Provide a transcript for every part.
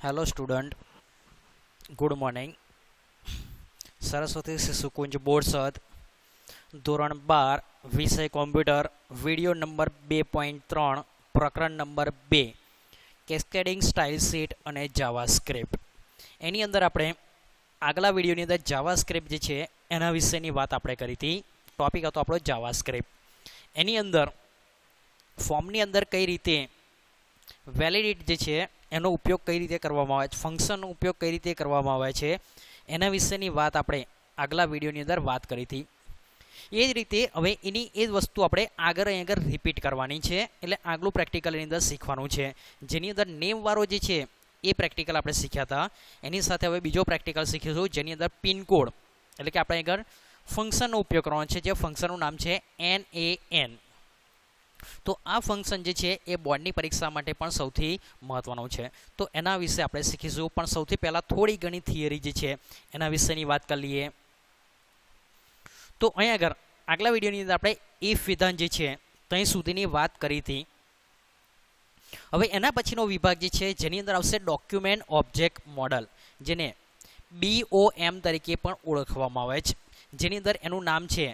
Hello student, good morning. Saraswati Shishukunj Borsad, ધોરણ 12, વિષય computer, video number 2.3, પ્રકરણ નંબર 2, કેસ્કેડિંગ સ્ટાઇલ શીટ અને જાવાસ્ક્રિપ્ટ. એની અંદર આપણે આગલા વિડીયોની અંદર જાવાસ્ક્રિપ્ટ જે છે એના વિશેની વાત આપણે કરી હતી. ટોપિક હતો આપણો જાવાસ્ક્રિપ્ટ. એની અંદર ફોર્મની અંદર કઈ રીતે વેલિડિટી જે છે એનો ઉપયોગ કઈ રીતે કરવામાં આવે છે, ફંક્શનનો ઉપયોગ કઈ રીતે કરવામાં આવે છે, એના વિશેની વાત આપણે આગલા વિડીયોની અંદર વાત કરી હતી. એ જ રીતે હવે એની એ જ વસ્તુ આપણે આગળ રિપીટ કરવાની છે. એટલે આગલું પ્રેક્ટિકલની અંદર શીખવાનું છે, જેની અંદર નેમવાળો જે છે એ પ્રેક્ટિકલ આપણે શીખ્યા હતા. એની સાથે હવે બીજો પ્રેક્ટિકલ શીખીશું, જેની અંદર પિનકોડ એટલે કે આપણે આગળ ફંક્શનનો ઉપયોગ કરવાનો છે, જે ફંક્શનનું નામ છે NaN. તો આ ફંક્શન જે છે એ બોર્ડની પરીક્ષા માટે પણ સૌથી મહત્વનું છે. તો એના વિશે આપણે શીખીશું, પણ સૌથી પહેલાં થોડી ઘણી થિયરી જે છે એના વિશેની વાત કરી લઈએ. તો અહીં આગળ આગલા વિડીયોની અંદર આપણે ઇફ વિધાન જે છે ત્યાં સુધીની વાત કરી હતી. હવે એના પછીનો વિભાગ જે છે જેની અંદર આવશે ડોક્યુમેન્ટ ઓબ્જેક્ટ મોડલ, જેને BOM તરીકે પણ ઓળખવામાં આવે છે, જેની અંદર એનું નામ છે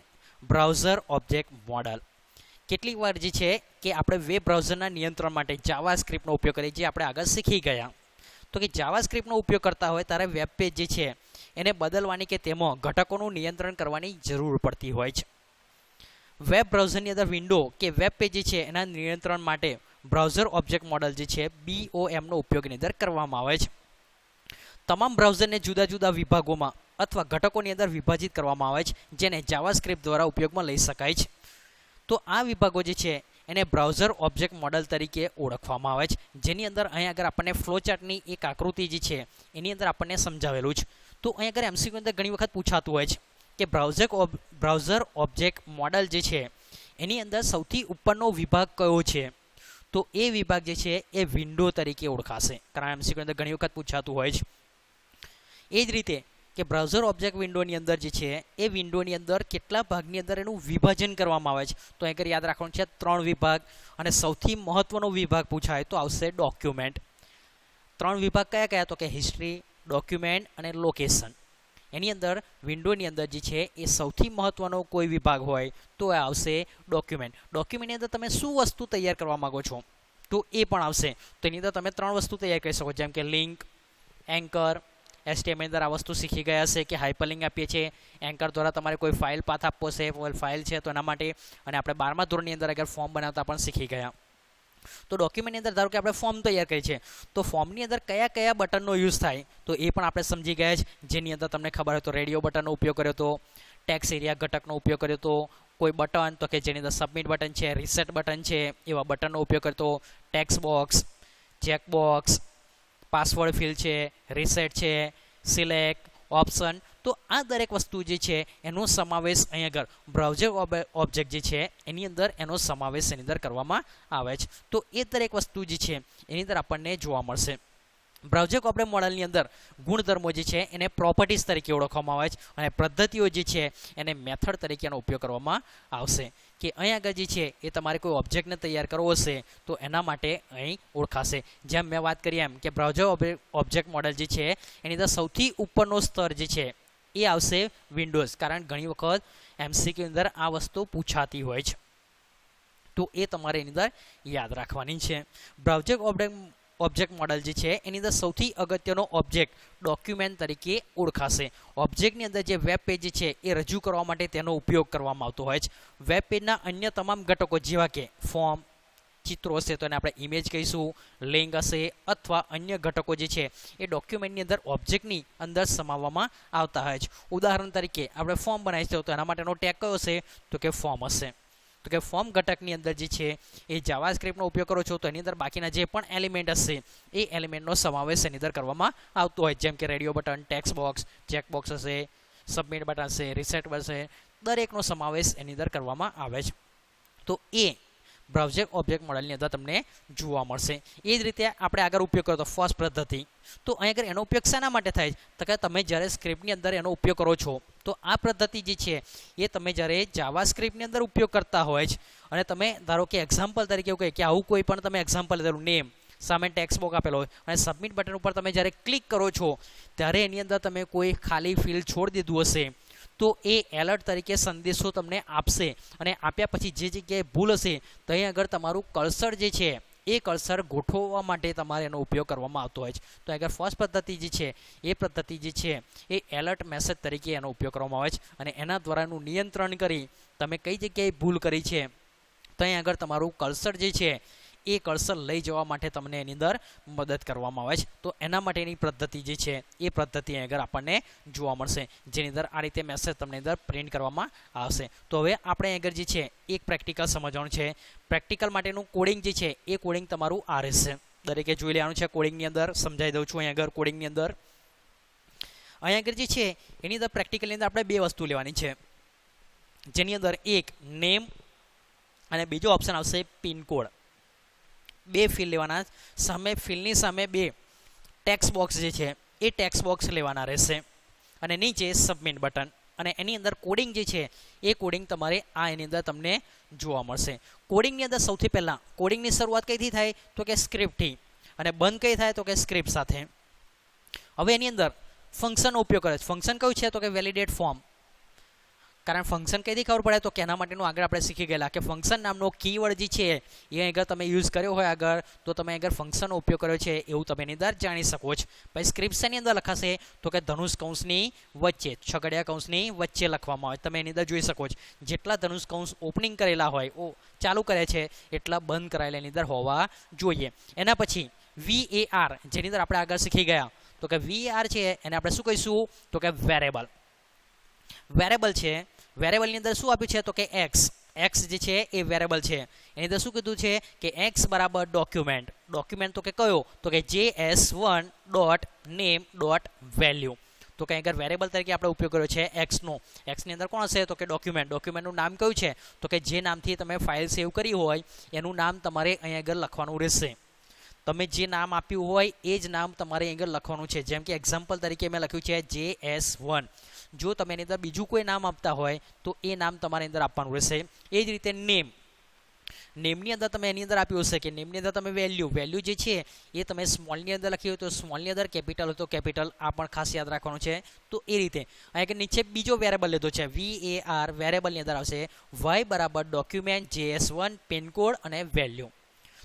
બ્રાઉઝર ઓબ્જેક્ટ મોડલ. કેટલીક વાર જે છે કે આપણે વેબ બ્રાઉઝરના નિયંત્રણ માટે જાવાસ્ક્રિપ્ટનો ઉપયોગ કરીએ, જે આપણે આગળ શીખી ગયા. તો કે જાવાસ્ક્રિપ્ટનો ઉપયોગ કરતા હોય ત્યારે વેબ પેજ જે છે એને બદલવાની કે તેમાં ઘટકોનું નિયંત્રણ કરવાની જરૂર પડતી હોય છે. વેબ બ્રાઉઝરની અંદર વિન્ડો કે વેબ પેજ જે છે એના નિયંત્રણ માટે બ્રાઉઝર ઓબ્જેક્ટ મોડલ જે છે BOMનો ઉપયોગની અંદર કરવામાં આવે છે. તમામ બ્રાઉઝરને જુદા જુદા વિભાગોમાં અથવા ઘટકોની અંદર વિભાજિત કરવામાં આવે છે, જેને જાવાસ્ક્રિપ્ટ દ્વારા ઉપયોગમાં લઈ શકાય છે. તો આ વિભાગો જે છે એને બ્રાઉઝર ઓબ્જેક્ટ મોડલ તરીકે ઓળખવામાં આવે છે, જેની અંદર અહીં આગળ આપણને ફ્લોચાર્ટની એક આકૃતિ જે છે એની અંદર આપણને સમજાવેલું છે. તો અહીં આગળ MCQ અંદર ઘણી વખત પૂછાતું હોય છે કે બ્રાઉઝર ઓબ્જેક્ટ મોડલ જે છે એની અંદર સૌથી ઉપરનો વિભાગ કયો છે. તો એ વિભાગ જે છે એ વિન્ડો તરીકે ઓળખાશે, કારણ MCQ અંદર ઘણી વખત પૂછાતું હોય છે. એ જ રીતે કે બ્રાઉઝર ઓબ્જેક્ટ વિન્ડોની અંદર જે છે એ વિન્ડોની અંદર કેટલા ભાગની અંદર એનું વિભાજન કરવામાં આવે છે. તો અહીં યાદ રાખવાનું છે 3 વિભાગ, અને સૌથી મહત્વનો વિભાગ પૂછાય તો આવશે ડોક્યુમેન્ટ. 3 વિભાગ કયા કયા? તો કે હિસ્ટ્રી, ડોક્યુમેન્ટ અને લોકેશન. એની અંદર વિન્ડોની અંદર જે છે એ સૌથી મહત્વનો કોઈ વિભાગ હોય તો એ આવશે ડોક્યુમેન્ટ. ડોક્યુમેન્ટની અંદર તમે શું વસ્તુ તૈયાર કરવા માગો છો તો એ પણ આવશે. તો એની અંદર તમે 3 વસ્તુ તૈયાર કરી શકો, જેમ કે લિંક, એન્કર. HTML અંદર આ વસ્તુ શીખી ગયા છે કે હાઇપરલિંક આપીએ છીએ. એન્કર દ્વારા તમારે કોઈ ફાઇલ પાથ આપવો છે, ફાઇલ છે તો એના માટે. અને આપણે 12મા ધોરણની અંદર આગળ ફોર્મ બનાવતા પણ શીખી ગયા. તો ડોક્યુમેન્ટની અંદર ધારો કે આપણે ફોર્મ તૈયાર કરીએ છીએ, તો ફોર્મની અંદર કયા કયા બટનનો યુઝ થાય તો એ પણ આપણે સમજી ગયા છે. જેની અંદર તમને ખબર હોય તો રેડિયો બટનનો ઉપયોગ કર્યો હતો, ટેક્સ એરિયા ઘટકનો ઉપયોગ કર્યો હતો, કોઈ બટન તો કે જેની અંદર સબમિટ બટન છે, રીસેટ બટન છે, એવા બટનનો ઉપયોગ કર્યો હતો, tax box, checkbox, password field છે, રીસેટ છે, સિલેક્ટ, ઓપ્શન. તો આ દરેક વસ્તુ જે છે એનો સમાવેશ અહીં આગળ બ્રાઉઝર ઓબ્જેક્ટ જે છે એની અંદર એનો સમાવેશ એની અંદર કરવામાં આવે છે. તો એ દરેક વસ્તુ જે છે એની અંદર આપણને જોવા મળશે. બ્રાઉઝર ઓબ્જેક્ટ મોડલની અંદર ગુણધર્મો જે છે એને પ્રોપર્ટીઝ તરીકે ઓળખવામાં આવે છે, અને પદ્ધતિઓ જે છે એને મેથડ તરીકેનો ઉપયોગ કરવામાં આવશે. કે અહીં આગળ જે છે એ તમારે કોઈ ઓબ્જેક્ટને તૈયાર કરવો હશે તો એના માટે અહીં ઓળખાશે. જેમ મેં વાત કરી એમ કે બ્રાઉઝર ઓબ્જેક્ટ મોડલ જે છે એની અંદર સૌથી ઉપરનો સ્તર જે છે એ આવશે વિન્ડોઝ, કારણ ઘણી વખત MCQ અંદર આ વસ્તુ પૂછાતી હોય છે. તો એ તમારે એની અંદર યાદ રાખવાની છે. બ્રાઉઝર ઓબ્જેક્ટ મોડલ જે છે એની અંદર સૌથી અગત્યનો ઓબ્જેક્ટ ડોક્યુમેન્ટ તરીકે ઓળખાશે. ઓબ્જેક્ટની અંદર જે વેબ પેજ છે એ રજૂ કરવા માટે તેનો ઉપયોગ કરવામાં આવતો હોય છે. વેબ પેજના અન્ય તમામ ઘટકો જેવા કે ફોર્મ, ચિત્રો હશે તો એને આપણે ઇમેજ કહીશું, લિંક હશે અથવા અન્ય ઘટકો જે છે એ ડોક્યુમેન્ટની અંદર ઓબ્જેક્ટની અંદર સમાવવામાં આવતા હોય છે. ઉદાહરણ તરીકે આપણે ફોર્મ બનાવીશું તો એના માટેનો ટેગ કયો હશે તો કે ફોર્મ હશે. તો કે ફોર્મ ઘટકની અંદર જે છે એ જાવાસ્ક્રિપ્ટનો ઉપયોગ કરો છો તો એની અંદર બાકીના જે પણ એલિમેન્ટ હશે એ એલિમેન્ટનો સમાવેશ એની અંદર કરવામાં આવતો હોય, જેમ કે radio button, tax box, checkbox હશે, સબમિટ બટન હશે, રીસેટ હશે, દરેકનો સમાવેશ એની અંદર કરવામાં આવે છે. તો એ બ્રાઉઝર ઓબ્જેક્ટ મોડલની અંદર તમને જોવા મળશે. એ જ રીતે આપણે આગળ ઉપયોગ કરો તો ફર્સ્ટ પદ્ધતિ. તો અહીં આગળ એનો ઉપયોગ શાના માટે થાય તો કે તમે જ્યારે સ્ક્રિપ્ટની અંદર એનો ઉપયોગ કરો છો તો આ પદ્ધતિ જે છે એ તમે જ્યારે જાવાસ્ક્રિપ્ટની અંદર ઉપયોગ કરતા હોય છે, અને તમે ધારો કે એક્ઝામ્પલ તરીકે એવું કહે કે આવું કોઈ પણ તમે એક્ઝામ્પલ લીધેલું નેમ, સામે ટેક્સ્ટ બોક્સ આપેલો હોય અને સબમિટ બટન ઉપર તમે જ્યારે ક્લિક કરો છો ત્યારે એની અંદર તમે કોઈ ખાલી ફિલ્ડ છોડી દીધું હશે તો એ એલર્ટ તરીકે સંદેશો તમને આપશે અને આપ્યા પછી જે જગ્યાએ ભૂલ હશે ત્યાં આગળ તમારું કર્સર જે છે એ કર્સર ગોઠવવા માટે તમારે એનો ઉપયોગ કરવામાં આવતો હોય છે. તો આગળ ફર્સ્ટ પદ્ધતિ જે છે એ પદ્ધતિ જે છે એ એલર્ટ મેસેજ તરીકે એનો ઉપયોગ કરવામાં આવે છે અને એના દ્વારા એનું નિયંત્રણ કરી તમે કઈ જગ્યાએ ભૂલ કરી છે ત્યાં આગળ તમારું કર્સર જે છે એ કર્સર લઈ જવા માટે તમને એની અંદર મદદ કરવામાં આવે છે. તો એના માટેની પદ્ધતિ જે છે એ પદ્ધતિ આગળ આપણને જોવા મળશે જેની અંદર આ રીતે મેસેજ તમને અંદર પ્રિન્ટ કરવામાં આવશે. તો હવે આપણે આગળ જે છે એક પ્રેક્ટિકલ સમજવાનું છે. પ્રેક્ટિકલ માટેનું કોડિંગ જે છે એ કોડિંગ તમારું આ રહેશે. દરેકે જોઈ લેવાનું છે. કોડિંગની અંદર સમજાવી દઉં છું. અહીં આગળ કોડિંગની અંદર અહીં આગળ જે છે એની અંદર પ્રેક્ટિકલની અંદર આપણે બે વસ્તુ લેવાની છે જેની અંદર એક નેમ અને બીજો ઓપ્શન આવશે પિનકોડ. બે ફિલ્ડ લેવાના સામે ફિલ્ડની સામે બે ટેક્સ્ટ બોક્સ જે છે એ ટેક્સ્ટ બોક્સ લેવાના રહેશે અને નીચે સબમિટ બટન અને એની અંદર કોડિંગ જે છે એ કોડિંગ તમારે આ એની અંદર તમને જોવા મળશે. કોડિંગની અંદર સૌથી પહેલાં કોડિંગની શરૂઆત કઈથી થાય તો કે સ્ક્રિપ્ટથી અને બંધ કઈ થાય તો કે સ્ક્રિપ્ટ સાથે. હવે એની અંદર ફંક્શનનો ઉપયોગ કરે છે. ફંક્શન કયું છે તો કે વેલિડેટ ફોર્મ. કારણ ફંક્શન કઈથી ખબર પડે તો કે એના માટેનું આગળ આપણે શીખી ગયેલા કે ફંક્શન નામનો કીવર્ડ જે છે એ આગળ તમે યુઝ કર્યો હોય આગળ તો તમે આગળ ફંક્શનનો ઉપયોગ કર્યો છે એવું તમે એની અંદર જાણી શકો છો. પછી સ્ક્રિપ્શનની અંદર લખાશે તો કે ધનુષ કૌંસની વચ્ચે છગડિયા કૌંસની વચ્ચે લખવામાં આવે. તમે એની અંદર જોઈ શકો છો જેટલા ધનુષ કૌંસ ઓપનિંગ કરેલા હોય ચાલુ કરે છે એટલા બંધ કરાયેલા એની અંદર હોવા જોઈએ. એના પછી VAR જેની અંદર આપણે આગળ શીખી ગયા તો કે VAR છે એને આપણે શું કહીશું તો કે વેરેબલ. વેરેબલ છે વેરેબલની અંદર શું આપ્યું છે તો કે એક્સ જે છે એ વેરેબલ છે. એની અંદર શું કીધું છે કે એક્સ બરાબર ડોક્યુમેન્ટ. ડોક્યુમેન્ટ તો કે કયો તો કે JS1.name.value. તો કંઈ આગળ વેરેબલ તરીકે આપણે ઉપયોગ કર્યો છે એક્સનો. એક્સની અંદર કોણ હશે તો કે ડોક્યુમેન્ટ. ડોક્યુમેન્ટનું નામ કયું છે તો કે જે નામથી તમે ફાઇલ સેવ કરી હોય એનું નામ તમારે અહીં આગળ લખવાનું રહેશે. તમે જે નામ આપ્યું હોય એ જ નામ તમારે અહીં આગળ લખવાનું છે. જેમ કે એક્ઝામ્પલ તરીકે મેં લખ્યું છે JS1. જો તમે એની અંદર બીજું કોઈ નામ આપતા હોય તો એ નામ તમારી અંદર આપવાનું રહેશે. એ જ રીતે નેમની અંદર તમે એની અંદર આપ્યું હશે કે નેમની અંદર તમે વેલ્યુ જે છે એ તમે સ્મોલની અંદર લખી હોય તો સ્મોલની અંદર કેપિટલ હોય તો કેપિટલ. આ પણ ખાસ યાદ રાખવાનું છે. તો એ રીતે અહીંયા નીચે બીજો વેરેબલ લીધો છે VAR. વેરેબલની અંદર આવશે y બરાબર ડોક્યુમેન્ટ JS1 પિનકોડ અને વેલ્યુ.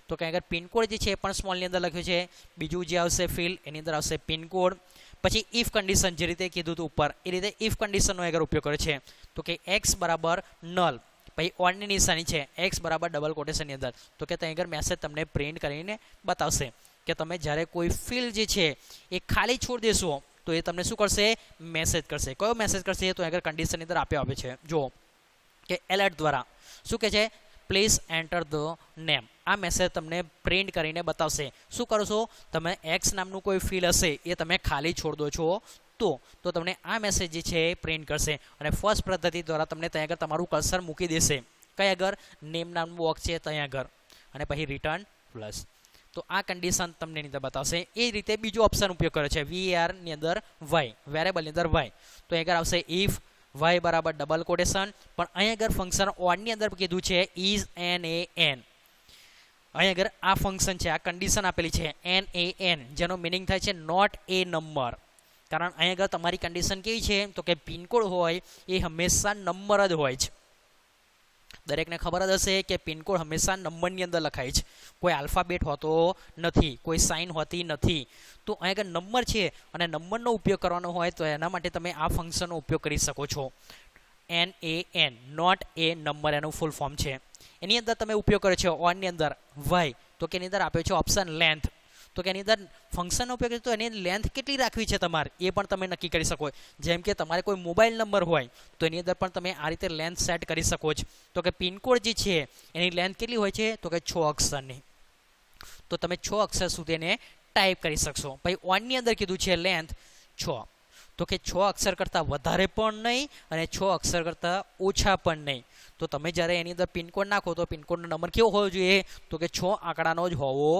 તો કંઈ આગળ પિનકોડ જે છે એ પણ સ્મોલની અંદર લખ્યું છે. બીજું જે આવશે ફિલ્ડ એની અંદર આવશે પિનકોડ. પછી ઇફ કન્ડિશન જે રીતે કીધું હતું ઉપર એ રીતે ઇફ કન્ડિશનનો આગળ ઉપયોગ કરે છે તો કે એક્સ બરાબર નલ પછી ઓનની નિશાની છે એક્સ બરાબર ડબલ કોટેશનની અંદર તો કે ત્યાં આગળ મેસેજ તમને પ્રિન્ટ કરીને બતાવશે કે તમે જ્યારે કોઈ ફિલ્ડ જે છે એ ખાલી છોડી દેશો તો એ તમને શું કરશે મેસેજ કરશે. કયો મેસેજ કરશે તો આગળ કન્ડિશનની અંદર આવે છે જો કે એલર્ટ દ્વારા શું કહે છે પ્લીઝ એન્ટર ધ નેમ. આ મેસેજ તમને પ્રિન્ટ કરીને બતાવશે. શું કરો છો તમે એક્સ નામનું કોઈ ફિલ્ડ હશે એ તમે ખાલી છોડ દો છો તો તમને આ મેસેજ જે છે એ પ્રિન્ટ કરશે અને ફર્સ્ટ પદ્ધતિ દ્વારા તમને ત્યાં આગળ તમારું કર્સર મૂકી દેશે કઈ આગળ નેમ નામનું બોક્સ છે ત્યાં આગળ અને પછી રિટર્ન પ્લસ. તો આ કન્ડિશન તમને એની અંદર બતાવશે. એ જ રીતે બીજો ઓપ્શન ઉપયોગ કરે છે VARની અંદર વાય વેરેબલની અંદર વાય. તો આગળ આવશે ઇફ y બરાબર ડબલ કોટેશન પણ અહીં આગળ ફંક્શન ઓનની અંદર કીધું છે ઇઝ NaN. અહીં આગળ આ ફંક્શન છે આ કન્ડિશન આપેલી છે NaN જેનો મિનિંગ થાય છે નોટ એ નંબર. કારણ અહીં આગળ તમારી કન્ડિશન કેવી છે તો કે પિનકોડ હોય એ હંમેશા નંબર જ હોય છે. દરેકને ખબર જ હશે કે પિનકોડ હંમેશા નંબરની અંદર લખાય છે. કોઈ આલ્ફાબેટ હોતો નથી કોઈ સાઇન હોતી નથી. તો અહીં આગળ નંબર છે અને નંબરનો ઉપયોગ કરવાનો હોય તો એના માટે તમે આ ફંક્શનનો ઉપયોગ કરી શકો છો. NaN નોટ એ નંબર એનું ફૂલ ફોર્મ છે. એની અંદર તમે ઉપયોગ કર્યો છે ઓનની અંદર વાય તો કે એની અંદર આપ્યો છે ઓપ્શન લેન્થ. તો કે એની અંદર ફંક્શનનો ઉપયોગ તો એની લેન્થ કેટલી રાખવી છે તમારે એ પણ તમે નક્કી કરી શકો. જેમ કે તમારે કોઈ મોબાઈલ નંબર હોય તો એની અંદર પણ તમે આ રીતે લેન્થ સેટ કરી શકો છો. તો કે પિનકોડ જે છે એની લેન્થ કેટલી હોય છે તો કે 6 અક્ષરની. તો તમે 6 અક્ષર સુધી એને ટાઈપ કરી શકશો. પછી ઓનની અંદર કીધું છે લેન્થ 6 તો કે 6 અક્ષર કરતાં વધારે પણ નહીં અને 6 અક્ષર કરતાં ઓછા પણ નહીં. તો તમે જ્યારે એની અંદર પિનકોડ નાખો તો પિનકોડનો નંબર કેવો હોવો જોઈએ તો કે 6 આંકડાનો જ હોવો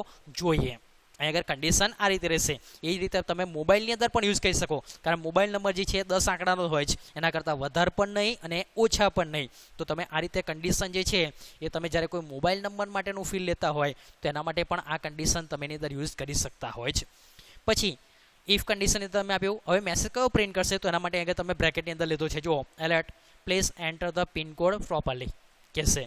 જોઈએ. અહીં આગળ કન્ડિશન આ રીતે રહેશે. એ જ રીતે તમે મોબાઈલની અંદર પણ યુઝ કરી શકો, કારણ મોબાઈલ નંબર જે છે 10 આંકડાનો હોય છે, એના કરતાં વધારે પણ નહીં અને ઓછા પણ નહીં. તો તમે આ રીતે કન્ડિશન જે છે એ તમે જ્યારે કોઈ મોબાઈલ નંબર માટેનું ફિલ લેતા હોય તો એના માટે પણ આ કન્ડિશન તમે એની અંદર યુઝ કરી શકતા હોય છે. પછી ઇફ કન્ડિશન તમે આપ્યું. હવે મેસેજ કયો પ્રિન્ટ કરશે તો એના માટે આગળ તમે બ્રેકેટની અંદર લીધો છે. જુઓ, alert please enter the pincode properly કહેશે.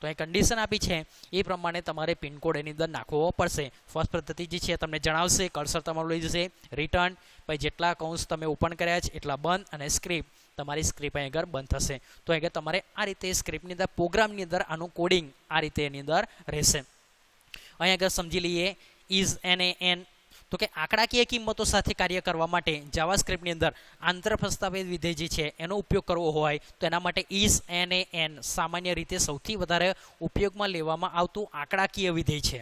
તો એ કન્ડિશન આપી છે એ પ્રમાણે તમારે પિનકોડ એની અંદર નાખવો પડશે. ફર્સ્ટ પદ્ધતિ જે છે તમને જણાવશે, કર્સર તમારું લઈ જશે, રિટર્ન, પછી જેટલા કૌંસ તમે ઓપન કર્યા છે એટલા બંધ, અને સ્ક્રિપ્ટ, તમારી સ્ક્રિપ્ટ અહીં આગળ બંધ થશે. તો આગળ તમારે આ રીતે સ્ક્રિપ્ટની અંદર પ્રોગ્રામની અંદર આનું કોડિંગ આ રીતે એની અંદર રહેશે. અહીં આગળ સમજી લઈએ ઇઝ એન. તો કે આંકડાકીય કિંમતો સાથે કાર્ય કરવા માટે જાવાસ્ક્રિપ્ટની અંદર આંતરપ્રસ્તાપિત વિધેય જે છે એનો ઉપયોગ કરવો હોય તો એના માટે ઇઝ એન સામાન્ય રીતે સૌથી વધારે ઉપયોગમાં લેવામાં આવતું આંકડાકીય વિધેય છે.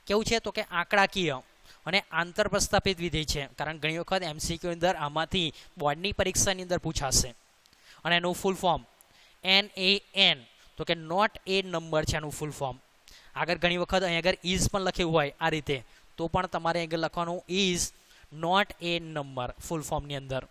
કેવું છે તો કે આંકડાકીય અને આંતરપ્રસ્તાપિત વિધેય છે. કારણ ઘણી વખત MCQ અંદર આમાંથી બોર્ડની પરીક્ષાની અંદર પૂછાશે. અને એનું ફૂલ ફોર્મ NaN, તો કે નોટ એ નંબર છે એનું ફૂલ ફોર્મ. આગળ ઘણી વખત અહીં આગળ ઇઝ પણ લખ્યું હોય આ રીતે, તો પણ તમારે આગળ લખવાનું ઇઝ નોટ એ નંબર ફૂલ ફોર્મની અંદર.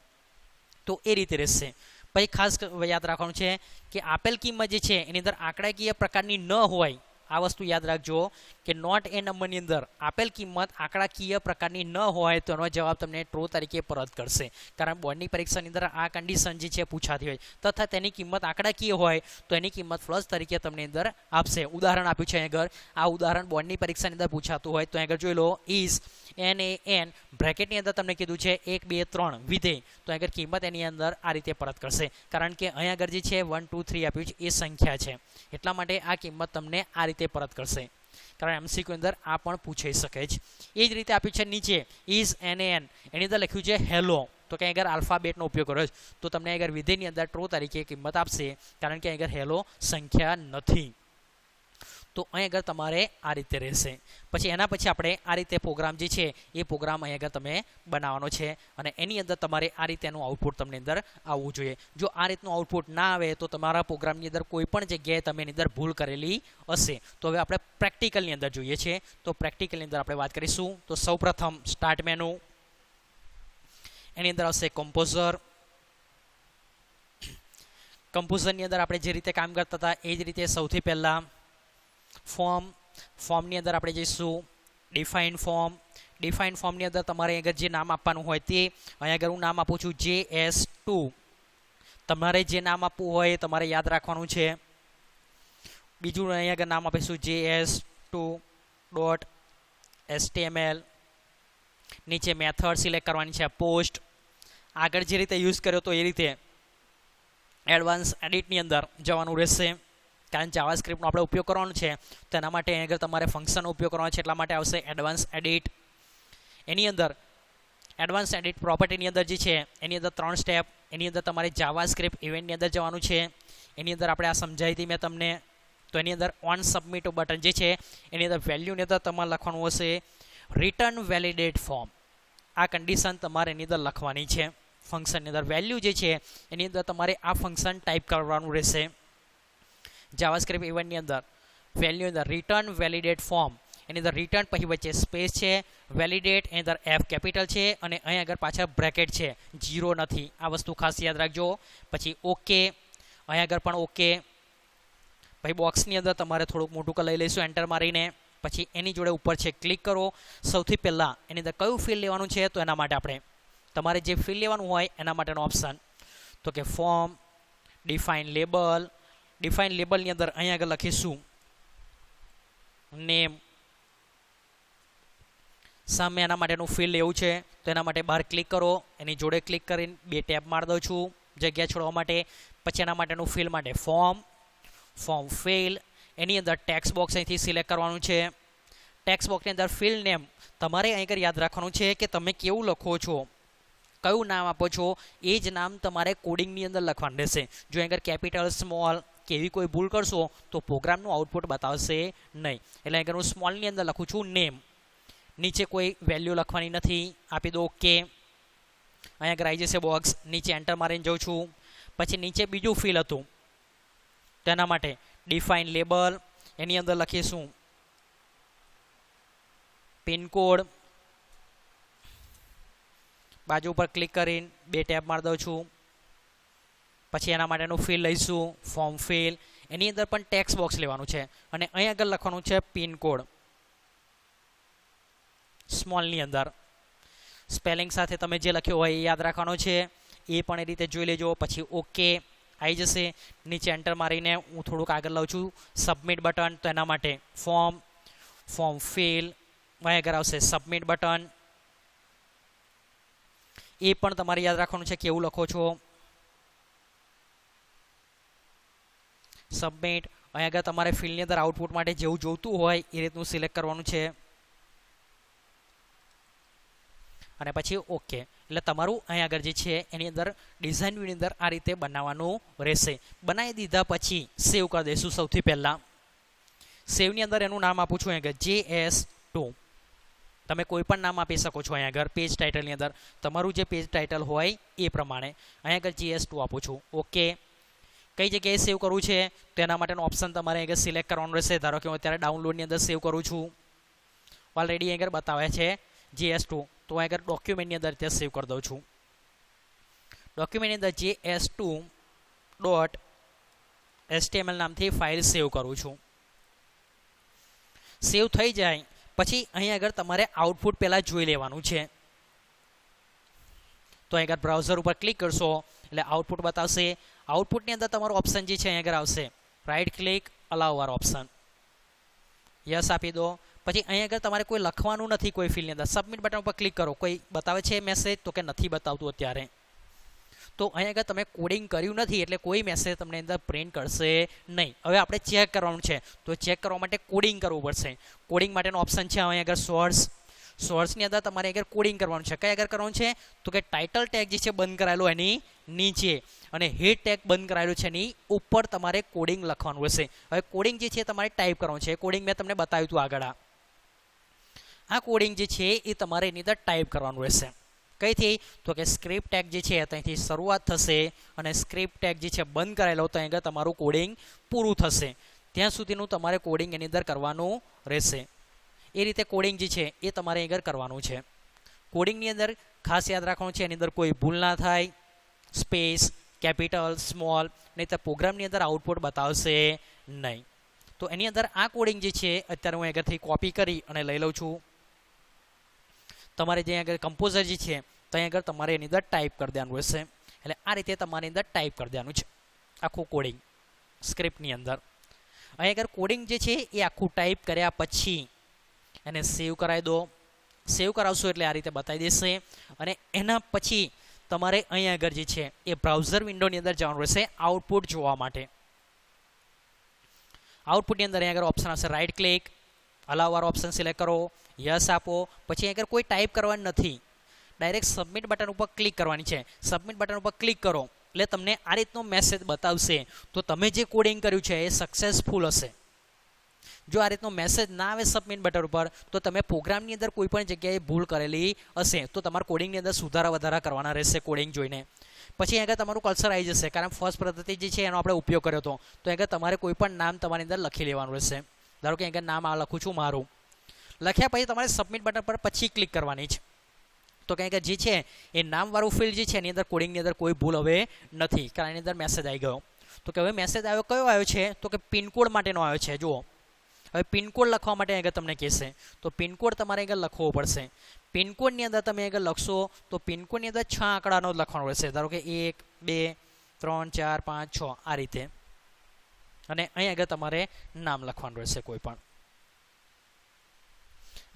તો એ રીતે રહેશે. પછી ખાસ યાદ રાખવાનું છે કે આપેલ કિંમત જે છે એની અંદર આંકડાકીય પ્રકારની ન હોય. આ વસ્તુ યાદ રાખજો કે નોટ એ નંબરની અંદર આપેલ કિંમત આંકડાકીય પ્રકારની ન હોય તો એનો જવાબ તમને ટ્રુ તરીકે પરત કરશે. કારણ બોર્ડની પરીક્ષાની અંદર આ કન્ડિશન જે છે પૂછાતી હોય, તથા તેની કિંમત આંકડાકીય હોય તો એની કિંમત ફ્લસ તરીકે તમને અંદર આપશે. ઉદાહરણ આપ્યું છે આગળ. આ ઉદાહરણ બોર્ડની પરીક્ષાની અંદર પૂછાતું હોય તો આગળ જોઈ લો, ઇઝ NaN બ્રેકેટની અંદર તમને કીધું છે 1 2 3 વિધેય, તો આગળ કિંમત એની અંદર આ રીતે પરત કરશે. કારણ કે અહીં આગળ જે છે 1 2 3 આપ્યું છે એ સંખ્યા છે, એટલા માટે આ કિંમત તમને આ રીતે પરત કરશે. કારણ MCQ અંદર આ પણ પૂછાઈ શકે છે. એ જ રીતે આપ્યું છે નીચે ઇઝ NaN, એની અંદર લખ્યું છે હેલો, તો કે આગળ આલ્ફાબેટનો ઉપયોગ કર્યો છે, તો તમને આગળ વિધેયની અંદર ટ્રુ તરીકે કિંમત આપશે, કારણ કે આગળ હેલો સંખ્યા નથી. તો અહીં આગળ તમારે આ રીતે રહેશે. પછી એના પછી આપણે આ રીતે પ્રોગ્રામ જે છે એ પ્રોગ્રામ અહીં આગળ તમે બનાવવાનો છે, અને એની અંદર તમારે આ રીતેનું આઉટપુટ તમને અંદર આવવું જોઈએ. જો આ રીતનું આઉટપુટ ના આવે તો તમારા પ્રોગ્રામની અંદર કોઈ પણ જગ્યાએ તમે એની અંદર ભૂલ કરેલી હશે. તો હવે આપણે પ્રેક્ટિકલની અંદર જોઈએ છે. તો પ્રેક્ટિકલની અંદર આપણે વાત કરીશું. તો સૌપ્રથમ સ્ટાર્ટ મેનુ, એની અંદર આવશે કમ્પોઝર. કમ્પોઝરની અંદર આપણે જે રીતે કામ કરતા હતા એ જ રીતે સૌથી પહેલાં ફોર્મની અંદર આપણે જઈશું ડિફાઇન ફોર્મ. ડિફાઇન ફોર્મની અંદર તમારે આગળ જે નામ આપવાનું હોય તે, અહીંયા આગળ હું નામ આપું છું JS2. તમારે જે નામ આપવું હોય એ તમારે યાદ રાખવાનું છે. બીજું અહીંયા આગળ નામ આપીશું JS2.html. નીચે મેથડ સિલેક્ટ કરવાની છે, પોસ્ટ. આગળ જે રીતે યુઝ કર્યો તો એ રીતે એડવાન્સ એડિટની અંદર જવાનું રહેશે. કારણ જાવાસ્ક્રિપ્ટનો આપણે ઉપયોગ કરવાનો છે તો એના માટે અહીં આગળ તમારે ફંક્શનનો ઉપયોગ કરવાનો છે, એટલા માટે આવશે એડવાન્સ એડિટ. એની અંદર એડવાન્સ એડિટ પ્રોપર્ટીની અંદર જે છે એની અંદર 3 સ્ટેપ. એની અંદર તમારે જાવાસ્ક્રિપ્ટ ઇવેન્ટની અંદર જવાનું છે. એની અંદર આપણે આ સમજાવી હતી મેં તમને. તો એની અંદર ઓન સબમિટ બટન જે છે એની અંદર વેલ્યુની અંદર તમારે લખવાનું હશે રિટર્ન વેલિડેટ ફોર્મ. આ કન્ડિશન તમારે એની અંદર લખવાની છે. ફંક્શનની અંદર વેલ્યુ જે છે એની અંદર તમારે આ ફંક્શન ટાઈપ કરવાનું રહેશે. જાવાસ્ક્રિપ્ટ ઇવેન્ટની અંદર વેલ્યુ અંદર રિટર્ન વેલિડેટ ફોર્મ, એની અંદર રિટર્ન પછી વચ્ચે સ્પેસ છે, વેલિડેટ એની અંદર F કેપિટલ છે, અને અહીં આગળ પાછળ બ્રેકેટ છે, 0 નથી. આ વસ્તુ ખાસ યાદ રાખજો. પછી ઓકે, અહીં આગળ પણ ઓકે. પછી બોક્સની અંદર તમારે થોડુંક મોટું લઈ લઈશું એન્ટર મારીને. પછી એની જોડે ઉપર છે ક્લિક કરો. સૌથી પહેલાં એની અંદર કયું ફિલ્ડ લેવાનું છે તો એના માટે આપણે તમારે જે ફિલ્ડ લેવાનું હોય એના માટેનો ઓપ્શન, તો કે ફોર્મ, ડિફાઇન લેબલ. ડિફાઇન લેબલની અંદર અહીંયા આગળ લખીશું નેમ. સામે એના માટેનું ફિલ્ડ એવું છે તો એના માટે બહાર ક્લિક કરો. એની જોડે ક્લિક કરીને 2 ટેપ મારી દઉં છું જગ્યા છોડવા માટે. પછી એના માટેનું ફિલ્ડ માટે ફોર્મ ફિલ્ડ. એની અંદર ટેક્સ્ટ બોક્સ અહીંથી સિલેક્ટ કરવાનું છે. ટેક્સ્ટ બોક્સની અંદર ફિલ્ડ નેમ તમારે અહીં આગળ યાદ રાખવાનું છે કે તમે કેવું લખો છો, કયું નામ આપો છો, એ જ નામ તમારે કોડિંગની અંદર લખવાનું રહેશે. જો અહીં આગળ કેપિટલ, સ્મોલ કે એવી કોઈ ભૂલ કરશો તો પ્રોગ્રામનું આઉટપુટ બતાવશે નહીં. એટલે અહીં આગળ હું સ્મોલની અંદર લખું છું નેમ. નીચે કોઈ વેલ્યુ લખવાની નથી, આપી દો ઓકે. અહીંયા આગળ આવી જશે બોક્સ. નીચે એન્ટર મારીને જાઉં છું. પછી નીચે બીજું ફિલ્ડ હતું તેના માટે ડિફાઇન લેબલ. એની અંદર લખીશું પિનકોડ બાજુ ઉપર ક્લિક કરીને 2 ટેબ મારી દઉં છું. પછી એના માટેનું ફિલ લઈશું, ફોર્મ ફિલ. એની અંદર પણ ટેક્સ્ટ બોક્સ લેવાનું છે અને અહીં આગળ લખવાનું છે પિનકોડ સ્મોલની અંદર. સ્પેલિંગ સાથે તમે જે લખ્યું હોય એ યાદ રાખવાનો છે, એ પણ એ રીતે જોઈ લેજો. પછી ઓકે આવી જશે. નીચે એન્ટર મારીને હું થોડુંક આગળ લઉં છું સબમિટ બટન, તો એના માટે ફોર્મ ફિલ અહીં આગળ આવશે સબમિટ બટન. એ પણ તમારે યાદ રાખવાનું છે કેવું લખો છો. સબમિટ. અહીં આગળ તમારે ફિલ્ડની અંદર આઉટપુટ માટે જેવું જોઈતું હોય એ રીતનું સિલેક્ટ કરવાનું છે અને પછી ઓકે. એટલે તમારું અહીં આગળ જે છે એની અંદર ડિઝાઇન વ્યૂની અંદર આ રીતે બનાવવાનું રહેશે. બનાવી દીધા પછી સેવ કરી દઈશું. સૌથી પહેલાં સેવની અંદર એનું નામ આપું છું અહીં આગળ JS2. તમે કોઈ પણ નામ આપી શકો છો. અહીં આગળ પેજ ટાઇટલની અંદર તમારું જે પેજ ટાઇટલ હોય એ પ્રમાણે અહીં આગળ JS2 આપું છું. ઓકે. કઈ જગ્યાએ સેવ કરવું છે તો એના માટેનો ઓપ્શન તમારે આગળ સિલેક્ટ કરવાનું રહેશે. ધારો કે હું અત્યારે ડાઉનલોડની અંદર સેવ કરું છું. ઓલરેડી આગળ બતાવે છે JS2, તો હું આગળ ડોક્યુમેન્ટની અંદર ત્યાં સેવ કરી દઉં છું. ડોક્યુમેન્ટની અંદર JS2.html નામથી ફાઇલ સેવ કરું છું. સેવ થઈ જાય પછી અહીં આગળ તમારે આઉટપુટ પહેલાં જોઈ લેવાનું છે. તો અહીં આગળ બ્રાઉઝર ઉપર ક્લિક કરશો એટલે આઉટપુટ બતાવશે. આઉટપુટની અંદર તમારો ઓપ્શન જે છે અહીં આગળ આવશે રાઇટ ક્લિક અલાઉ વાર ઓપ્શન, યસ આપી દો. પછી અહીં આગળ તમારે કોઈ લખવાનું નથી કોઈ ફિલ્ડની અંદર. સબમિટ બટન ઉપર ક્લિક કરો. કોઈ બતાવે છે મેસેજ તો કે નથી બતાવતું અત્યારે. તો અહીં આગળ તમે કોડિંગ કર્યું નથી એટલે કોઈ મેસેજ તમને અંદર પ્રિન્ટ કરશે નહીં. હવે આપણે ચેક કરવાનું છે, તો ચેક કરવા માટે કોડિંગ કરવું પડશે. કોડિંગ માટેનો ઓપ્શન છે અહીં આગળ સોર્સની અંદર તમારે આગળ કોડિંગ કરવાનું છે. કઈ આગળ કરવાનું છે તો કે ટાઇટલ ટેગ જે છે બંધ કરાયેલો એની નીચે અને હેડ ટેગ બંધ કરાયેલું છે એની ઉપર તમારે કોડિંગ લખવાનું રહેશે. હવે કોડિંગ જે છે તમારે ટાઈપ કરવાનું છે. કોડિંગ મેં તમને બતાવ્યું હતું આગળ. આ કોડિંગ જે છે એ તમારે એની અંદર ટાઈપ કરવાનું રહેશે. કઈથી તો કે સ્ક્રિપ્ટ ટેગ જે છે ત્યાંથી શરૂઆત થશે અને સ્ક્રિપ્ટ ટેગ જે છે બંધ કરાયેલો તો અહીં આગળ તમારું કોડિંગ પૂરું થશે. ત્યાં સુધીનું તમારે કોડિંગ એની અંદર કરવાનું રહેશે. એ રીતે કોડિંગ જે છે એ તમારે આગળ કરવાનું છે. કોડિંગની અંદર ખાસ યાદ રાખવાનું છે એની અંદર કોઈ ભૂલ ના થાય. સ્પેસ, કેપિટલ, સ્મોલ, નહીં તો પ્રોગ્રામની અંદર આઉટપુટ બતાવશે નહીં. તો એની અંદર આ કોડિંગ જે છે અત્યારે હું આગળથી કોપી કરી અને લઈ લઉં છું. તમારે જે આગળ કમ્પોઝર જે છે ત્યાં આગળ તમારે એની અંદર ટાઈપ કરી દેવાનું રહેશે. એટલે આ રીતે તમારી અંદર ટાઈપ કરી દેવાનું છે આખું કોડિંગ સ્ક્રિપ્ટની અંદર. અહીં આગળ કોડિંગ જે છે એ આખું ટાઈપ કર્યા પછી એને સેવ કરાવી દો. સેવ કરાવશો એટલે આ રીતે બતાવી દેશે. અને એના પછી તમારે અહીં આગળ જે છે એ બ્રાઉઝર વિન્ડોની અંદર જવાનું રહેશે આઉટપુટ જોવા માટે. આઉટપુટની અંદર અહીં આગળ ઓપ્શન આવશે રાઇટ ક્લિક અલાઉ વાર ઓપ્શન સિલેક્ટ કરો, યસ આપો. પછી આગળ કોઈ ટાઈપ કરવાનું નથી, ડાયરેક્ટ સબમિટ બટન ઉપર ક્લિક કરવાની છે. સબમિટ બટન ઉપર ક્લિક કરો એટલે તમને આ રીતનો મેસેજ બતાવશે. તો તમે જે કોડિંગ કર્યું છે એ સક્સેસફુલ હશે. જો આ રીતનો મેસેજ ના આવે સબમિટ બટન ઉપર તો તમે પ્રોગ્રામની અંદર કોઈ પણ જગ્યાએ ભૂલ કરેલી હશે. તો તમારા કોડિંગની અંદર સુધારા વધારા કરવાના રહેશે કોડિંગ જોઈને. પછી આગળ તમારું કર્સર આવી જશે, કારણ ફર્સ્ટ પદ્ધતિ જે છે એનો આપણે ઉપયોગ કર્યો હતો. તો આગળ તમારે કોઈ પણ નામ તમારી અંદર લખી લેવાનું રહેશે. ધારો કે આગળ નામ આ લખું છું મારું. લખ્યા પછી તમારે સબમિટ બટન પર પછી ક્લિક કરવાની છે. તો કંઈક જે છે એ નામવાળું ફિલ્ડ જે છે એની અંદર કોડિંગની અંદર કોઈ ભૂલ હવે નથી, કારણ એની અંદર મેસેજ આવી ગયો. તો કે હવે મેસેજ આવ્યો કયો આવ્યો છે તો કે પિનકોડ માટેનો આવ્યો છે. જુઓ હવે પિનકોડ લખવા માટે આગળ તમને કહેશે તો પિનકોડ તમારે આગળ લખવો પડશે. પિનકોડની અંદર તમે આગળ લખશો તો પિનકોડની અંદર 6 આંકડાનો લખવાનો રહેશે. ધારો કે 1 2 3 4 5 6 આ રીતે. અને અહીં આગળ તમારે નામ લખવાનું રહેશે કોઈ પણ.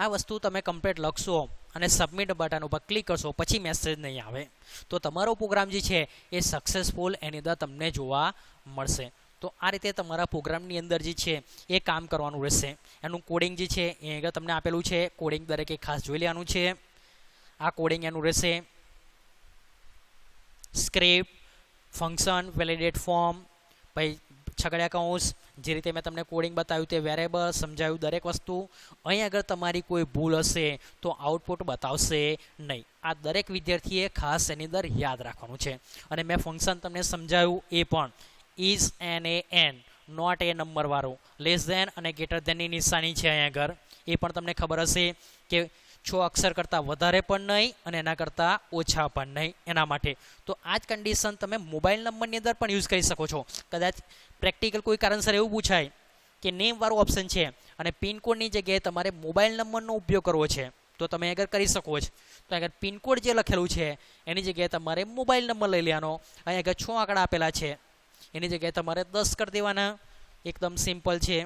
આ વસ્તુ તમે કમ્પ્લીટ લખશો અને સબમિટ બટન ઉપર ક્લિક કરશો પછી મેસેજ નહીં આવે. તો તમારો પ્રોગ્રામ જે છે એ સક્સેસફુલ એની અંદર તમને જોવા મળશે. તો આ રીતે તમારા પ્રોગ્રામની અંદર જે છે એ કામ કરવાનું રહેશે. એનું કોડિંગ જે છે એ આગળ તમને આપેલું છે. કોડિંગ દરેકે ખાસ જોઈ લેવાનું છે. આ કોડિંગ એનું રહેશે. સ્ક્રિપ્ટ, ફંક્શન, વેલિડેટ ફોર્મ, પછી છગડિયા કૌંસ, જે રીતે મેં તમને કોડિંગ બતાવ્યું તે વેરેબલ સમજાવ્યું દરેક વસ્તુ. અહીં આગળ તમારી કોઈ ભૂલ હશે તો આઉટપુટ બતાવશે નહીં. આ દરેક વિદ્યાર્થીએ ખાસ એની અંદર યાદ રાખવાનું છે. અને મેં ફંક્શન તમને સમજાવ્યું એ પણ ઇઝ એન નોટ એ નંબરવાળું, લેસ ધેન અને ગ્રેટર ધેનની નિશાની છે અહીંયા આગળ, એ પણ તમને ખબર હશે કે 6 અક્ષર કરતાં વધારે પણ નહીં અને એના કરતાં ઓછા પણ નહીં, એના માટે. તો આ જ કન્ડિશન તમે મોબાઈલ નંબરની અંદર પણ યુઝ કરી શકો છો. કદાચ પ્રેક્ટિકલ કોઈ કારણસર એવું પૂછાય કે નેમવાળું ઓપ્શન છે અને પિનકોડની જગ્યાએ તમારે મોબાઈલ નંબરનો ઉપયોગ કરવો છે, તો તમે આગળ કરી શકો છો. તો આગળ પિનકોડ જે લખેલું છે એની જગ્યાએ તમારે મોબાઈલ નંબર લઈ લેવાનો. અહીં આગળ 6 આંકડા આપેલા છે એની જગ્યાએ તમારે 10 કરી દેવાના. એકદમ સિમ્પલ છે.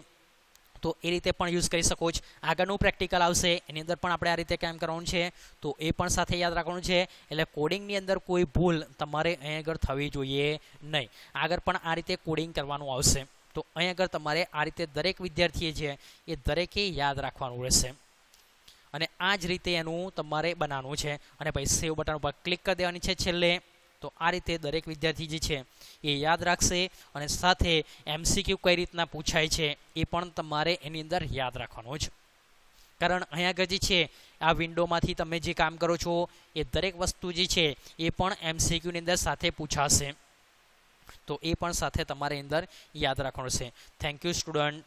તો એ રીતે પણ યુઝ કરી શકો છો. આગળનું પ્રેક્ટિકલ આવશે એની અંદર પણ આપણે આ રીતે કામ કરવાનું છે, તો એ પણ સાથે યાદ રાખવાનું છે. એટલે કોડિંગની અંદર કોઈ ભૂલ તમારે અહીં આગળ થવી જોઈએ નહીં. આગળ પણ આ રીતે કોડિંગ કરવાનું આવશે. તો અહીં આગળ તમારે આ રીતે દરેક વિદ્યાર્થીએ છે એ દરેકે યાદ રાખવાનું રહેશે અને આ જ રીતે એનું તમારે બનાવવાનું છે. અને પછી સેવ બટન ઉપર ક્લિક કરી દેવાની છે છેલ્લે. તો આ રીતે દરેક વિદ્યાર્થી જે છે એ યાદ રાખશે અને સાથે MCQ કઈ રીતના પૂછાય છે એ પણ તમારે એની અંદર યાદ રાખવાનું છે. કારણ અહીંયા આગળ જે છે આ વિન્ડોમાંથી તમે જે કામ કરો છો એ દરેક વસ્તુ જે છે એ પણ MCQની અંદર સાથે પૂછાશે. તો એ પણ સાથે તમારે અંદર યાદ રાખવાનું છે. Thank you student.